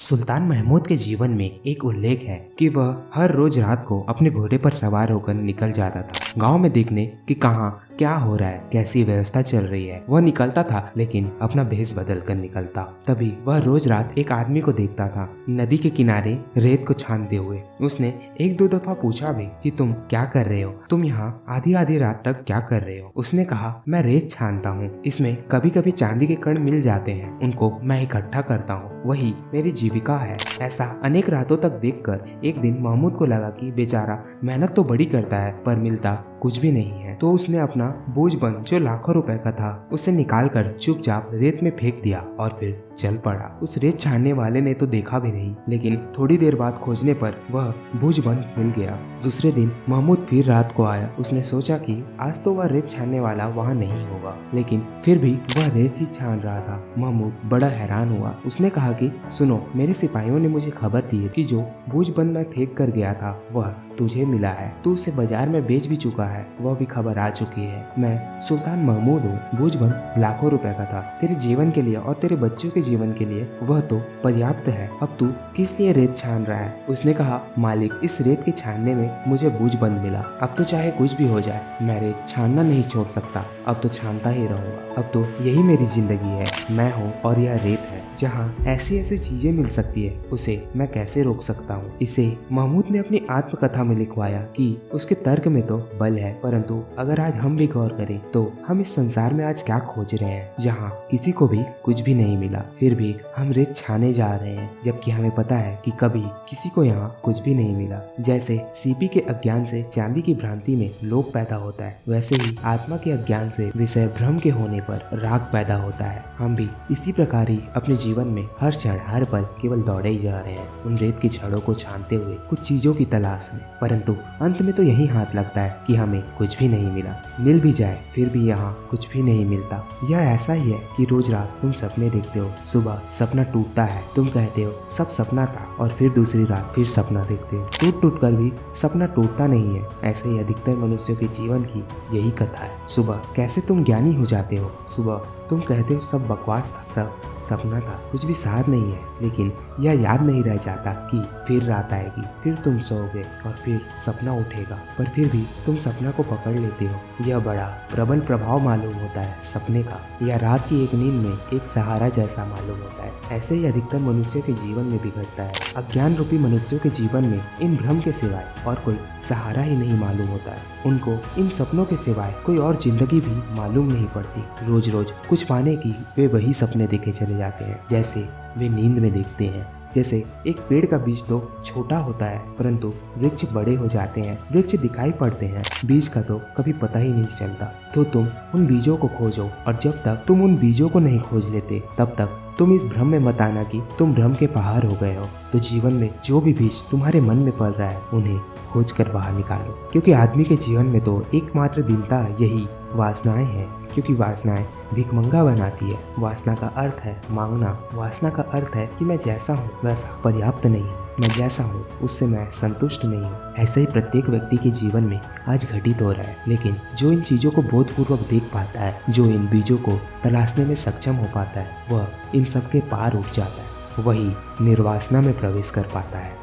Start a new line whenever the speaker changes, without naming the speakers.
सुल्तान महमूद के जीवन में एक उल्लेख है कि वह हर रोज रात को अपने घोड़े पर सवार होकर निकल जाता था गांव में देखने कि कहाँ क्या हो रहा है, कैसी व्यवस्था चल रही है। वह निकलता था लेकिन अपना भेष बदल कर निकलता। तभी वह रोज रात एक आदमी को देखता था नदी के किनारे रेत को छानते हुए। उसने एक दो दफा पूछा भी कि तुम क्या कर रहे हो, तुम यहाँ आधी आधी रात तक क्या कर रहे हो। उसने कहा, मैं रेत छानता हूँ, इसमें कभी कभी चांदी के कण मिल जाते हैं, उनको मैं इकट्ठा करता हूँ, वही मेरी जीविका है। ऐसा अनेक रातों तक देखकर एक दिन महमूद को लगा कि बेचारा मेहनत तो बड़ी करता है पर मिलता कुछ भी नहीं है। तो उसने अपना बोझ बंद जो लाखों रुपए का था उसे निकालकर चुपचाप रेत में फेंक दिया और फिर चल पड़ा। उस रेत छानने वाले ने तो देखा भी नहीं, लेकिन थोड़ी देर बाद खोजने पर वह बोझ बंद मिल गया। दूसरे दिन महमूद फिर रात को आया। उसने सोचा कि आज तो वह रेत छानने वाला वहाँ नहीं होगा, लेकिन फिर भी वह रेत ही छान रहा था। महमूद बड़ा हैरान हुआ। उसने कहा कि सुनो, मेरे सिपाहियों ने मुझे खबर दी है कि जो बोझ बंद मैं फेंक कर गया था वह तुझे मिला है। तू उसे बाजार में बेच भी चुका है, वह भी खबर आ चुकी है। मैं सुल्तान महमूद हूँ। बोझ बंद लाखों रुपए का था। तेरे जीवन के लिए और तेरे बच्चों के जीवन के लिए वह तो पर्याप्त है। अब तू किस लिए रेत छान रहा है? उसने कहा, मालिक, इस रेत के छानने में मुझे बोझ बंद मिला। अब तो चाहे कुछ भी हो जाए, मैं रेत छानना नहीं छोड़ सकता। अब तो छानता ही रहूंगा। अब तो यही मेरी जिंदगी है। मैं हूँ और यह रेत है। जहाँ ऐसी ऐसी चीजें मिल सकती है, उसे मैं कैसे रोक सकता हूँ? इसे महमूद ने अपनी आत्मकथा में लिखवाया कि उसके तर्क में तो बल है, परंतु अगर आज हम भी गौर करें तो हम इस संसार में आज क्या खोज रहे हैं, जहाँ किसी को भी कुछ भी नहीं मिला, फिर भी हम रेत छाने जा रहे हैं, जबकि हमें पता है कि कभी किसी को यहाँ कुछ भी नहीं मिला। जैसे सीपी के अज्ञान से चांदी की भ्रांति में लोभ पैदा होता है, वैसे ही आत्मा के अज्ञान से विषय भ्रम के होने पर राग पैदा होता है। हम भी इसी प्रकार ही अपने जीवन में हर क्षण हर पल केवल दौड़े ही जा रहे हैं, उन रेत की छड़ों को छानते हुए कुछ चीजों की तलाश में, परंतु अंत में तो यही हाथ लगता है कि हमें कुछ भी नहीं मिला। मिल भी जाए फिर भी यहाँ कुछ भी नहीं मिलता। यह ऐसा ही है कि रोज रात तुम सपने देखते हो, सुबह सपना टूटता है, तुम कहते हो सब सपना था, और फिर दूसरी रात फिर सपना देखते हो। टूट टूट कर भी सपना टूटता नहीं है। ऐसे ही अधिकतर मनुष्यों के जीवन की यही कथा है। सुबह कैसे तुम ज्ञानी हो जाते हो, सुबह तुम कहते हो सब बकवास था, सब सपना था, कुछ भी सार नहीं है, लेकिन यह याद नहीं रह जाता कि फिर रात आएगी, फिर तुम सोओगे और फिर सपना उठेगा, पर फिर भी तुम सपना को पकड़ लेते हो। यह बड़ा प्रबल प्रभाव मालूम होता है सपने का। यह रात की एक नींद में एक सहारा जैसा मालूम होता है। ऐसे ही अधिकतर मनुष्य के जीवन में भी घटता है। अज्ञान रूपी मनुष्यों के जीवन में इन भ्रम के सिवाय और कोई सहारा ही नहीं मालूम होता है। उनको इन सपनों के सिवाय कोई और जिंदगी भी मालूम नहीं पड़ती। रोज रोज कुछ पाने की वे वही सपने देखे चले जाते हैं जैसे वे नींद में देखते हैं। जैसे एक पेड़ का बीज तो छोटा होता है, परंतु वृक्ष बड़े हो जाते हैं, वृक्ष दिखाई पड़ते हैं, बीज का तो कभी पता ही नहीं चलता। तो तुम उन बीजों को खोजो, और जब तक तुम उन बीजों को नहीं खोज लेते तब तक तुम इस भ्रम में मत आना कि तुम भ्रम के पहाड़ हो गए हो। तो जीवन में जो भी बीज तुम्हारे मन में पल रहा है उन्हें खोज कर बाहर निकालो, क्योंकि आदमी के जीवन में तो एकमात्र दीनता यही वासनाएं हैं, क्योंकि वासनाएं भिखमंगा बनाती है। वासना का अर्थ है मांगना। वासना का अर्थ है कि मैं जैसा हूँ वैसा पर्याप्त नहीं हूँ, मैं जैसा हूँ उससे मैं संतुष्ट नहीं हूँ। ऐसे ही प्रत्येक व्यक्ति के जीवन में आज घटित हो रहा है, लेकिन जो इन चीजों को बोधपूर्वक देख पाता है, जो इन बीजों को तलाशने में सक्षम हो पाता है, वह इन सब के पार उठ जाता है, वही निर्वासना में प्रवेश कर पाता है।